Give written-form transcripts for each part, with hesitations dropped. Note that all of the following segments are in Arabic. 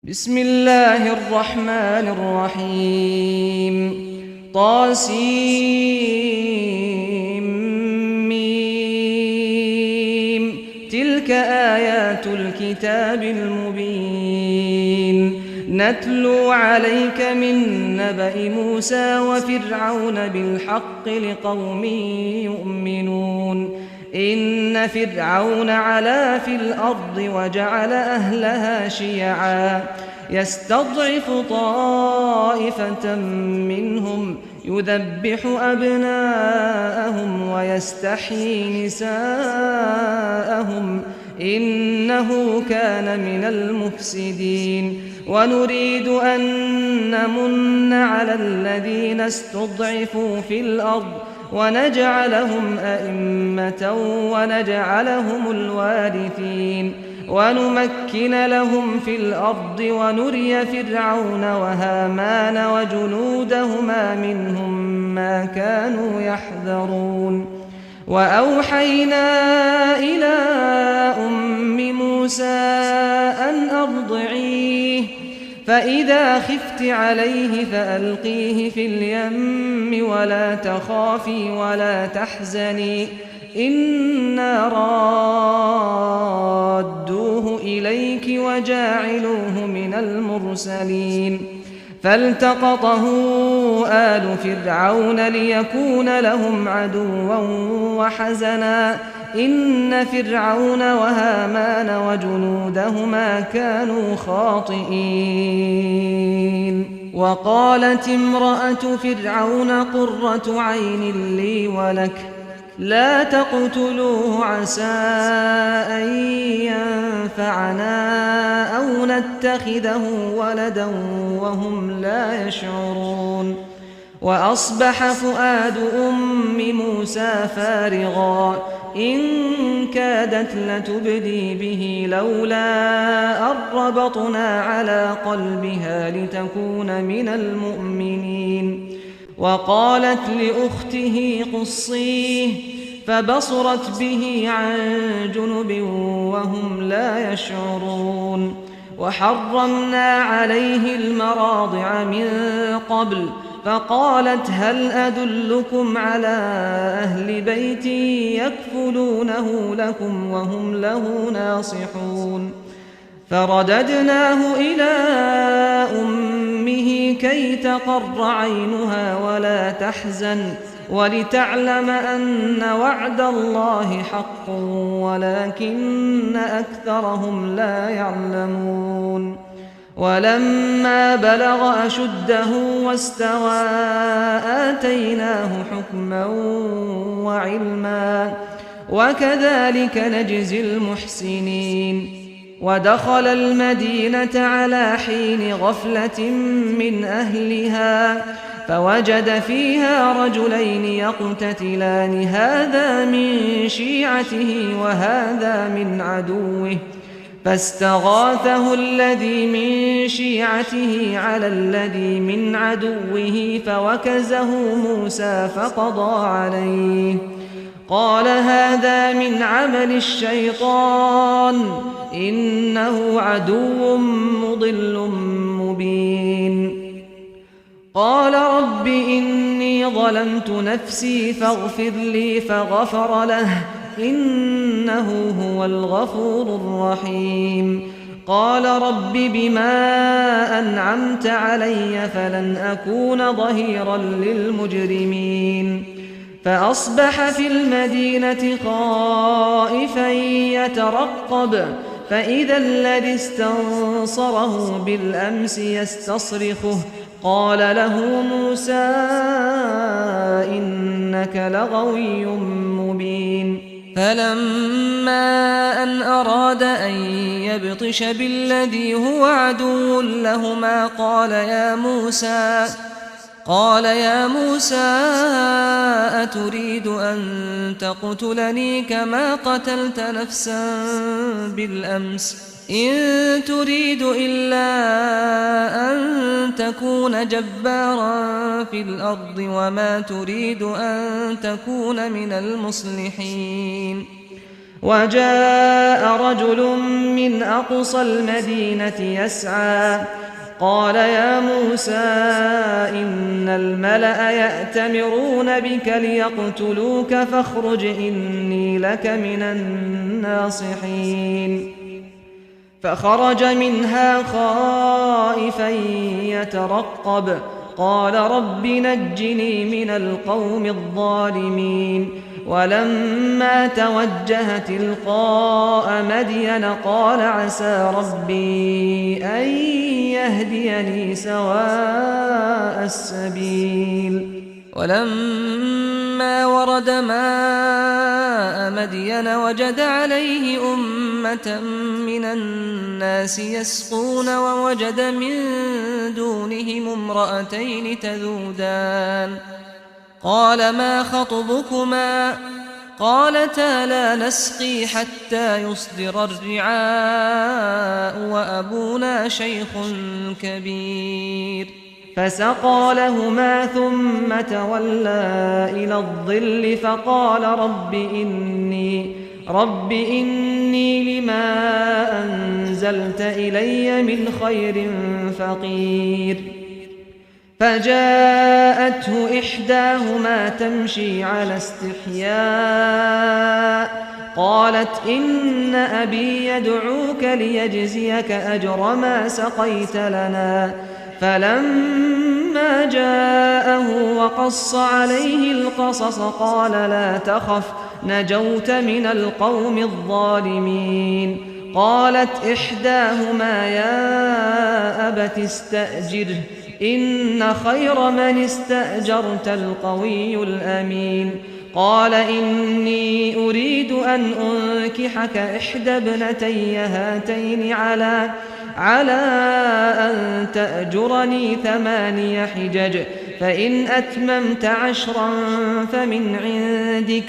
بسم الله الرحمن الرحيم طاسيم تلك آيات الكتاب المبين نتلو عليك من نبأ موسى وفرعون بالحق لقوم يؤمنون إن فرعون علا في الأرض وجعل أهلها شيعا يستضعف طائفة منهم يذبح أبناءهم ويستحيي نساءهم إنه كان من المفسدين ونريد أن نمن على الذين استضعفوا في الأرض ونجعلهم أئمة ونجعلهم الوارثين ونمكن لهم في الأرض ونري فرعون وهامان وجنودهما منهم ما كانوا يحذرون وأوحينا إلى أم موسى أن أرضعيه فإذا خفت عليه فألقيه في اليم ولا تخافي ولا تحزني إنا رادوه إليك وجاعلوه من المرسلين فالتقطه آل فرعون ليكون لهم عدوا وحزنا إن فرعون وهامان وجنودهما كانوا خاطئين وقالت امرأة فرعون قرة عين لي ولك لا تقتلوه عسى أن ينفعنا أو نتخذه ولدا وهم لا يشعرون وأصبح فؤاد أم موسى فارغا إن كادت لتبدي به لولا أن ربطنا على قلبها لتكون من المؤمنين وقالت لأخته قصيه فبصرت به عن جنب وهم لا يشعرون وحرمنا عليه المراضع من قبل فقالت هل أدلكم على أهل بيت يكفلونه لكم وهم له ناصحون فرددناه إلى أمه كي تقر عينها ولا تحزن ولتعلم أن وعد الله حق ولكن أكثرهم لا يعلمون ولما بلغ أشده واستوى آتيناه حكما وعلما وكذلك نجزي المحسنين ودخل المدينة على حين غفلة من أهلها فوجد فيها رجلين يقتتلان هذا من شيعته وهذا من عدوه فاستغاثه الذي من شيعته على الذي من عدوه فوكزه موسى فقضى عليه قال هذا من عمل الشيطان إنه عدو مضل مبين قال رب إني ظلمت نفسي فاغفر لي فغفر له إنه هو الغفور الرحيم قال رب بما أنعمت علي فلن أكون ظهيرا للمجرمين فأصبح في المدينة خائفا يترقب فإذا الذي استنصره بالأمس يستصرخه قال له موسى إنك لغوي مبين فلما أن أراد أن يبطش بالذي هو عدو لهما قال يا موسى أتريد أن تقتلني كما قتلت نفسا بالأمس إن تريد إلا أن تكون جبارا في الأرض وما تريد أن تكون من المصلحين وجاء رجل من أقصى المدينة يسعى قال يا موسى إن الملأ يأتمرون بك ليقتلوك فاخرج إني لك من الناصحين فخرج منها خائفا يترقب قال رب نجني من القوم الظالمين ولما توجه تلقاء مدين قال عسى ربي أن يهديني سواء السبيل ولما ورد ماء مدين وجد عليه أمة من الناس يسقون ووجد من دونهم امرأتين تذودان قال ما خطبكما قالتا لا نسقي حتى يصدر الرعاء وأبونا شيخ كبير فسقى لهما ثم تولى إلى الظل فقال رب إني لما أنزلت إلي من خير فقير فجاءته إحداهما تمشي على استحياء قالت إن أبي يدعوك ليجزيك أجر ما سقيت لنا فلما جاءه وقص عليه القصص قال لا تخف نجوت من القوم الظالمين قالت إحداهما يا أبت استأجره إن خير من استأجرت القوي الأمين قال إني أريد أن أنكحك إحدى ابنتي هاتين على أن تأجرني 8 حجج فإن أتممت 10 فمن عندك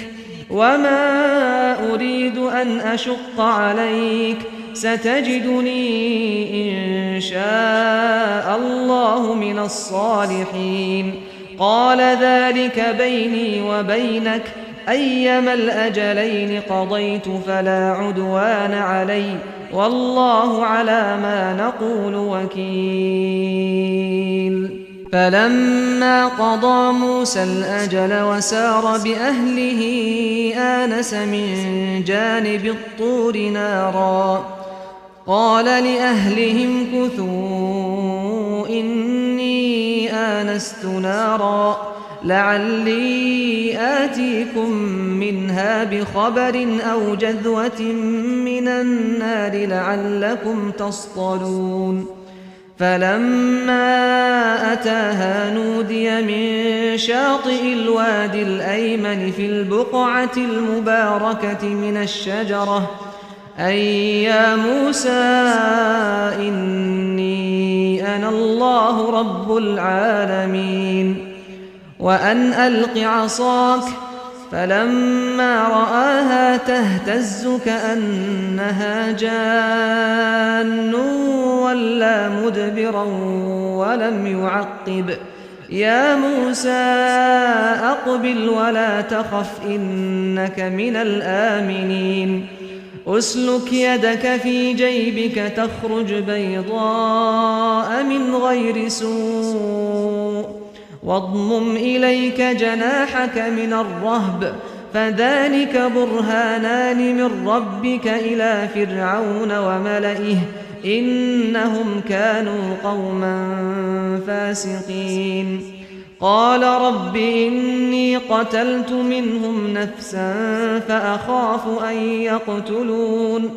وما أريد أن أشق عليك ستجدني إن شاء الله من الصالحين قال ذلك بيني وبينك أيما الأجلين قضيت فلا عدوان علي والله على ما نقول وكيل فلما قضى موسى الأجل وسار بأهله آنس من جانب الطور نارا قال لأهلهم كثوا إني آنست نارا لعلي آتيكم منها بخبر أو جذوة من النار لعلكم تصطلون فلما أتاها نودي من شاطئ الوادي الأيمن في البقعة المباركة من الشجرة أي يا موسى إني أنا الله رب العالمين وأن ألق عصاك فلما رآها تهتز كأنها جان ولا مدبرا ولم يعقب يا موسى أقبل ولا تخف إنك من الآمنين أسلك يدك في جيبك تخرج بيضاء من غير سوء واضمم إليك جناحك من الرهب فذلك برهانان من ربك إلى فرعون وملئه إنهم كانوا قوما فاسقين قال رب إني قتلت منهم نفسا فأخاف أن يقتلون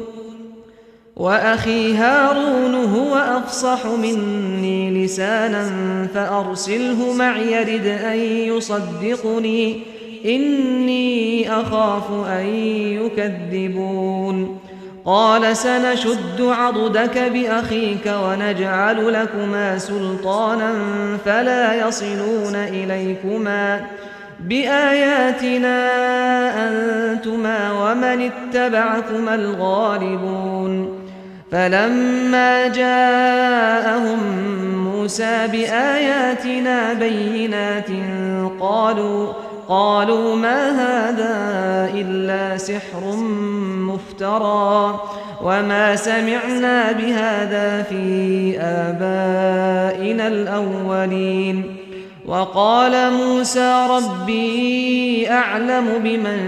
وأخي هارون هو أفصح مني لسانا فأرسله معي يرد أن يصدقني إني أخاف أن يكذبون قال سنشد عضدك بأخيك ونجعل لكما سلطانا فلا يصلون إليكما بآياتنا أنتما ومن اتبعكما الغالبون فلما جاءهم موسى بآياتنا بينات قالوا ما هذا إلا سحر مفترى وما سمعنا بهذا في آبائنا الأولين. وقال موسى ربي أعلم بمن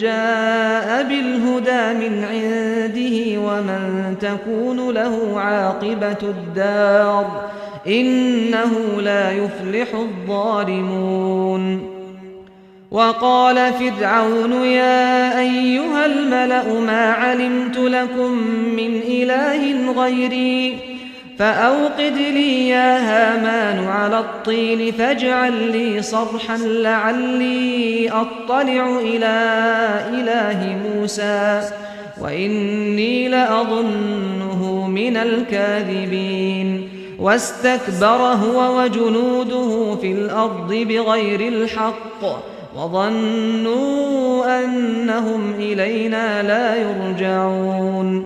جاء بالهدى من عنده ومن تكون له عاقبة الدار إنه لا يفلح الظالمون. وقال فرعون يا أيها الملأ ما علمت لكم من إله غيري فأوقد لي يا هامان على الطين فاجعل لي صرحا لعلي أطلع إلى إله موسى وإني لأظنه من الكاذبين. واستكبر هو وجنوده في الأرض بغير الحق وظنوا أنهم إلينا لا يرجعون.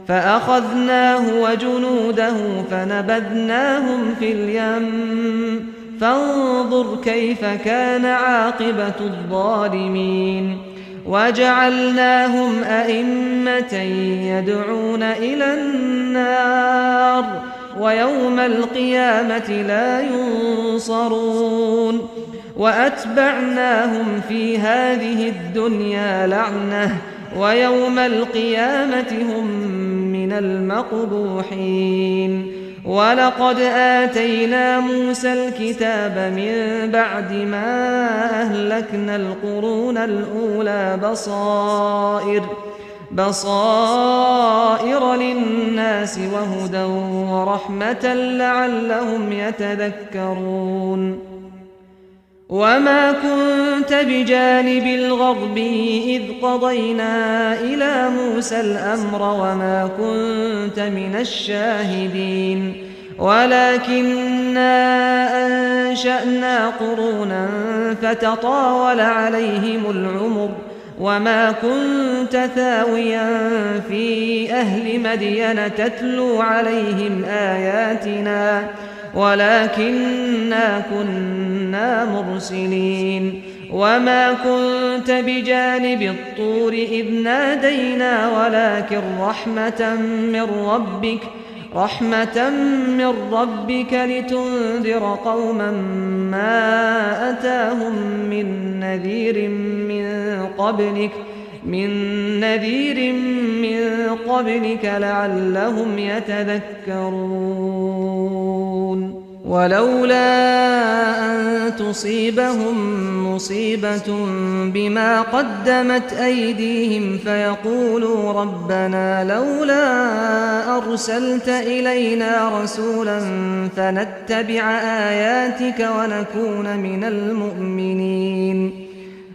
فأخذناه وجنوده فنبذناهم في اليم فانظر كيف كان عاقبة الظالمين. وجعلناهم أئمة يدعون إلى النار ويوم القيامة لا ينصرون. وأتبعناهم في هذه الدنيا لعنة ويوم القيامة هم من المقبوحين. ولقد آتينا موسى الكتاب من بعد ما أهلكنا القرون الأولى بصائر للناس وهدى ورحمة لعلهم يتذكرون. وما كنت بجانب الغرب إذ قضينا إلى موسى الأمر وما كنت من الشاهدين ولكننا أنشأنا قرونا فتطاول عليهم العمر وما كنت ثاويا في أهل مدين تتلو عليهم آياتنا ولكننا كنا مرسلين. وما كنت بجانب الطور إذ نادينا ولكن رحمة من ربك لتنذر قوما ما أتاهم من نذير من قبلك لعلهم يتذكرون. ولولا أن تصيبهم مصيبة بما قدمت أيديهم فيقولوا ربنا لولا أرسلت إلينا رسولا فنتبع آياتك ونكون من المؤمنين.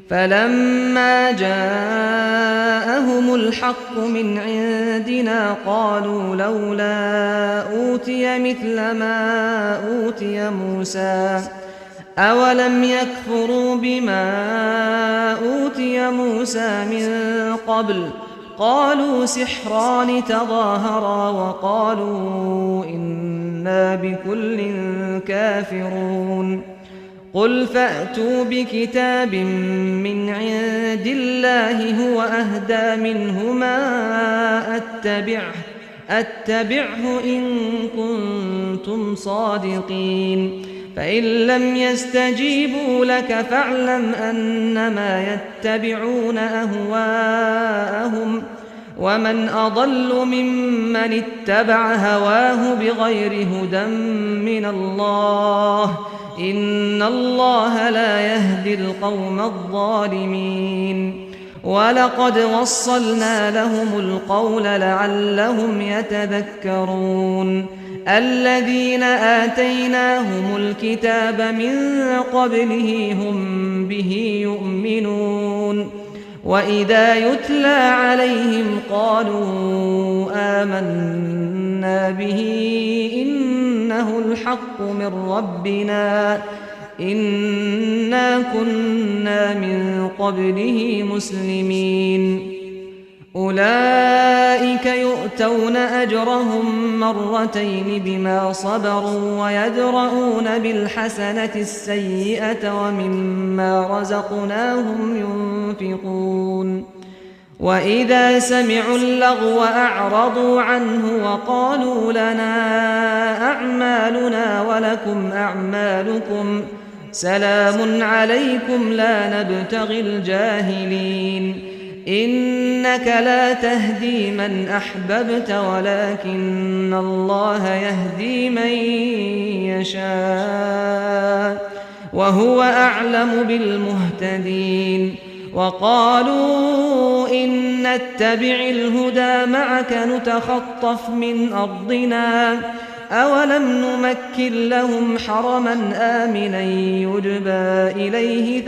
فلما جاءهم الحق من عندنا قالوا لولا أوتي مثل ما أوتي موسى أولم يكفروا بما أوتي موسى من قبل قالوا سحران تظاهرا وقالوا إنا بكل كافرون. قل فأتوا بكتاب من عند الله هو أهدى منهما أتبعه إن كنتم صادقين. فإن لم يستجيبوا لك فاعلم أنما يتبعون أهواءهم ومن أضل ممن اتبع هواه بغير هدى من الله إن الله لا يهدي القوم الظالمين. ولقد وصلنا لهم القول لعلهم يتذكرون. الذين آتيناهم الكتاب من قبله هم به يؤمنون. وإذا يتلى عليهم قالوا آمنا به إنه الحق من ربنا إنا كنا من قبله مسلمين. أولئك يؤتون أجرهم مرتين بما صبروا ويدرؤون بالحسنة السيئة ومما رزقناهم ينفقون. وإذا سمعوا اللغو أعرضوا عنه وقالوا لنا أعمالنا ولكم أعمالكم سلام عليكم لا نبتغي الجاهلين إنك لا تهدي من أحببت ولكن الله يهدي من يشاء وهو أعلم بالمهتدين وقالوا إن نتبع الهدى معك نتخطف من أرضنا أولم نمكن لهم حرما آمنا يجبى إليه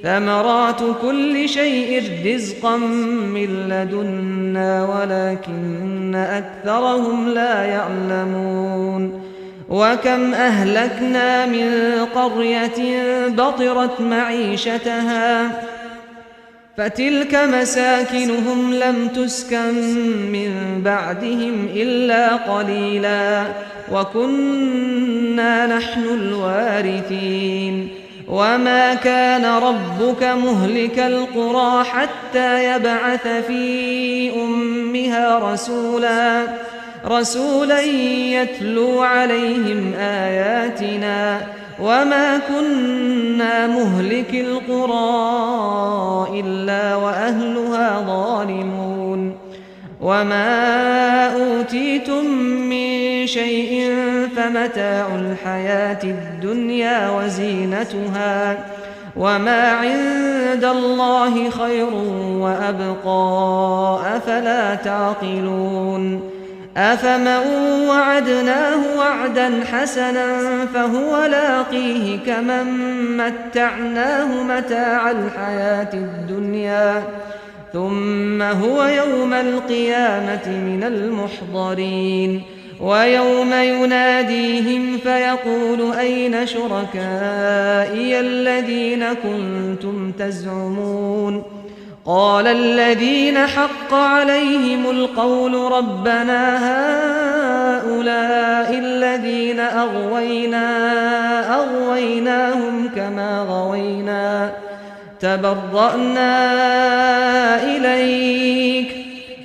ثمرات كل شيء رزقا من لدنا ولكن أكثرهم لا يعلمون وكم أهلكنا من قرية بطرت معيشتها فتلك مساكنهم لم تسكن من بعدهم إلا قليلا وكنا نحن الوارثين وما كان ربك مهلك القرى حتى يبعث في أمها رسولا يتلو عليهم آياتنا وما كنا مهلك القرى إلا وأهلها ظالمون وما أوتيتم من شيء فمتاع الحياة الدنيا وزينتها وما عند الله خير وأبقى أفلا تعقلون أفمن وعدناه وعدا حسنا فهو لاقيه كمن متعناه متاع الحياة الدنيا ثم هو يوم القيامة من المحضرين ويوم يناديهم فيقول أين شركائي الذين كنتم تزعمون قال الذين حق عليهم القول ربنا هؤلاء الذين أغويناهم كما غوينا تبرأنا إليك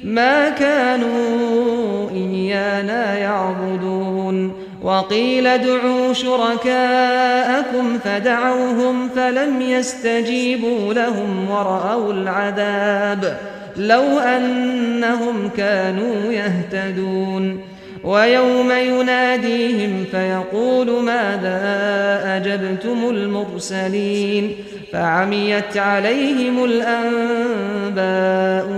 ما كانوا إيانا يعبدون وقيل ادعوا شركاءكم فدعوهم فلم يستجيبوا لهم ورأوا العذاب لو أنهم كانوا يهتدون ويوم يناديهم فيقول ماذا أجبتم المرسلين فعميت عليهم الأنباء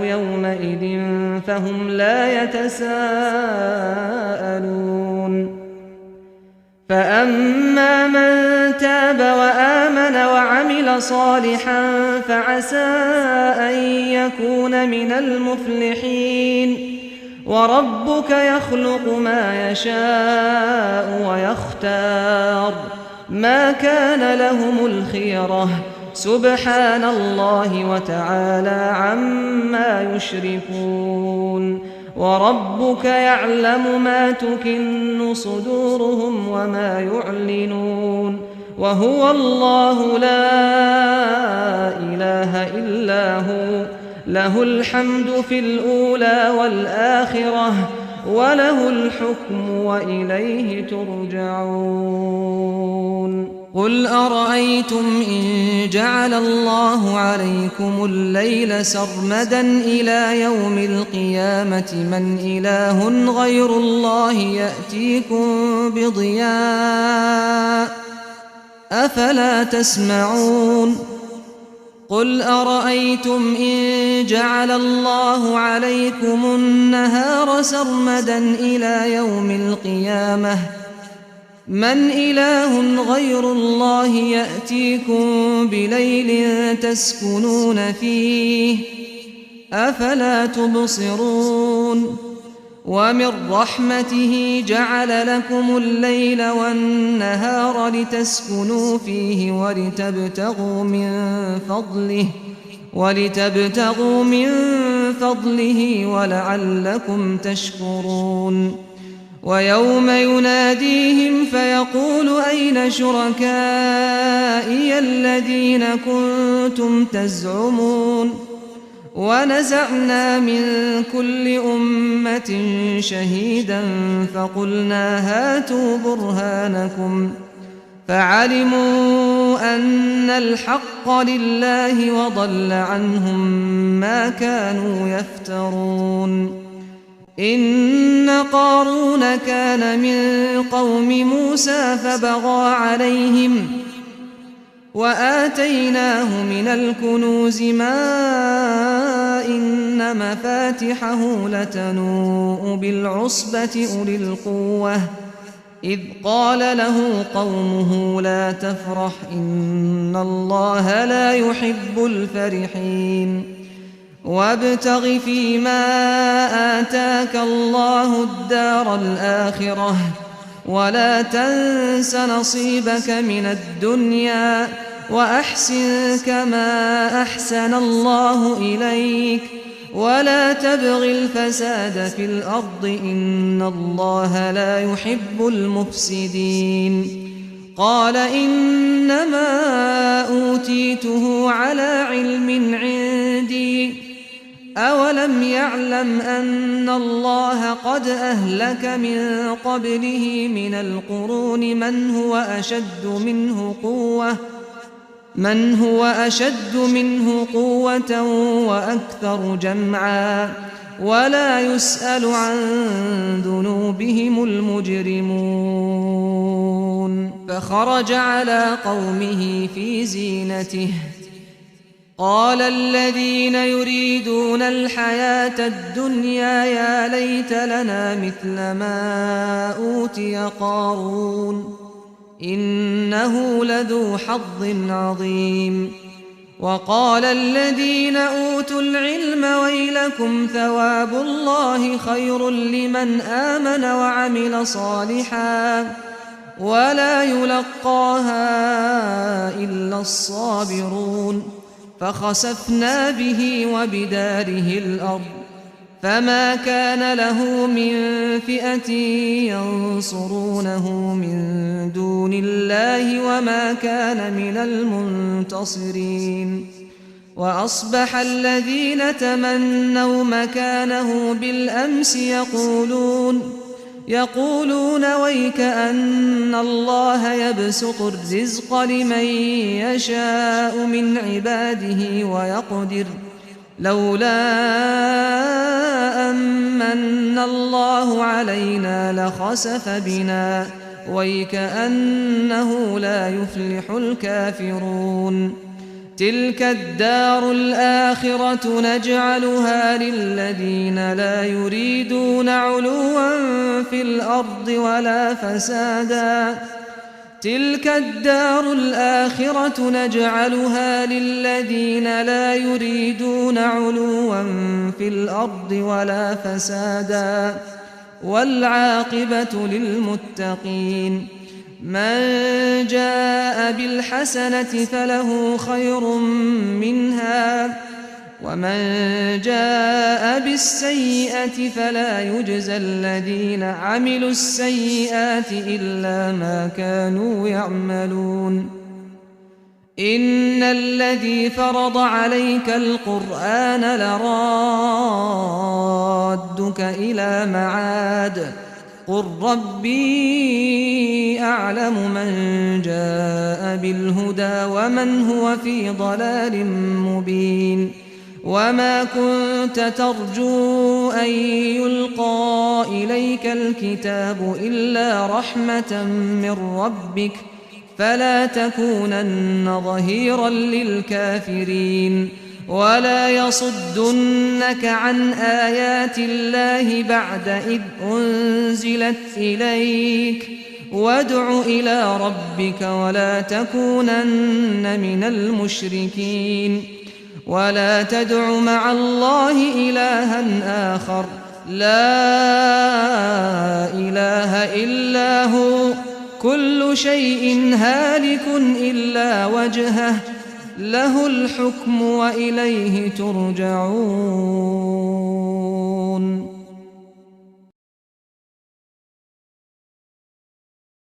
يومئذ فهم لا يتساءلون فأما من تاب وآمن وعمل صالحا فعسى أن يكون من المفلحين وربك يخلق ما يشاء ويختار ما كان لهم الخيرة سبحان الله وتعالى عما يشركون وربك يعلم ما تكن صدورهم وما يعلنون وهو الله لا إله إلا هو له الحمد في الأولى والآخرة وله الحكم وإليه ترجعون قل أرأيتم إن جعل الله عليكم الليل سرمدا إلى يوم القيامة من إله غير الله يأتيكم بضياء أفلا تسمعون قل أرأيتم إن جعل الله عليكم النهار سرمدا إلى يوم القيامة من إله غير الله يأتيكم بليل تسكنون فيه أفلا تبصرون ومن رحمته جعل لكم الليل والنهار لتسكنوا فيه ولتبتغوا من فضله ولعلكم تشكرون ويوم يناديهم فيقول أين شركائي الذين كنتم تزعمون ونزعنا من كل أمة شهيدا فقلنا هاتوا برهانكم فعلموا أن الحق لله وضل عنهم ما كانوا يفترون إن قارون كان من قوم موسى فبغى عليهم وآتيناه من الكنوز ما إن مفاتحه لتنوء بالعصبة أولي القوة إذ قال له قومه لا تفرح إن الله لا يحب الفرحين وابتغ فيما آتاك الله الدار الآخرة ولا تنس نصيبك من الدنيا وأحسن كما أحسن الله إليك ولا تبغ الفساد في الأرض إن الله لا يحب المفسدين قال إنما أوتيته على علم عندي أولم يعلم أن الله قد أهلك من قبله من القرون من هو أشد منه قوة وأكثر جمعا ولا يسأل عن ذنوبهم المجرمون فخرج على قومه في زينته قال الذين يريدون الحياة الدنيا يا ليت لنا مثل ما أوتي قارون إنه لذو حظ عظيم وقال الذين أوتوا العلم ويلكم ثواب الله خير لمن آمن وعمل صالحا ولا يلقاها إلا الصابرون فخسفنا به وبداره الأرض فما كان له من فئة ينصرونه من دون الله وما كان من المنتصرين وأصبح الذين تمنوا مكانه بالأمس يقولون ويك أن الله يبسط الرزق لمن يشاء من عباده ويقدر لولا أمن الله علينا لخسف بنا ويك أنه لا يفلح الكافرون تلك الدار الآخرة نجعلها للذين لا يريدون علوا في الأرض ولا فسادا تلك الدار الآخرة نجعلها للذين لا يريدون علوا في الأرض ولا فسادا والعاقبة للمتقين من جاء بالحسنة فله خير منها ومن جاء بالسيئة فلا يجزى الذين عملوا السيئات إلا ما كانوا يعملون إن الذي فرض عليك القرآن لرادك إلى معاد قل ربي أعلم من جاء بالهدى ومن هو في ضلال مبين وما كنت ترجو أن يلقى إليك الكتاب إلا رحمة من ربك فلا تكونن ظهيرا للكافرين ولا يصدنك عن آيات الله بعد إذ أنزلت إليك وادع إلى ربك ولا تكونن من المشركين ولا تدع مع الله إلها آخر لا إله إلا هو كل شيء هالك إلا وجهه له الحكم وإليه ترجعون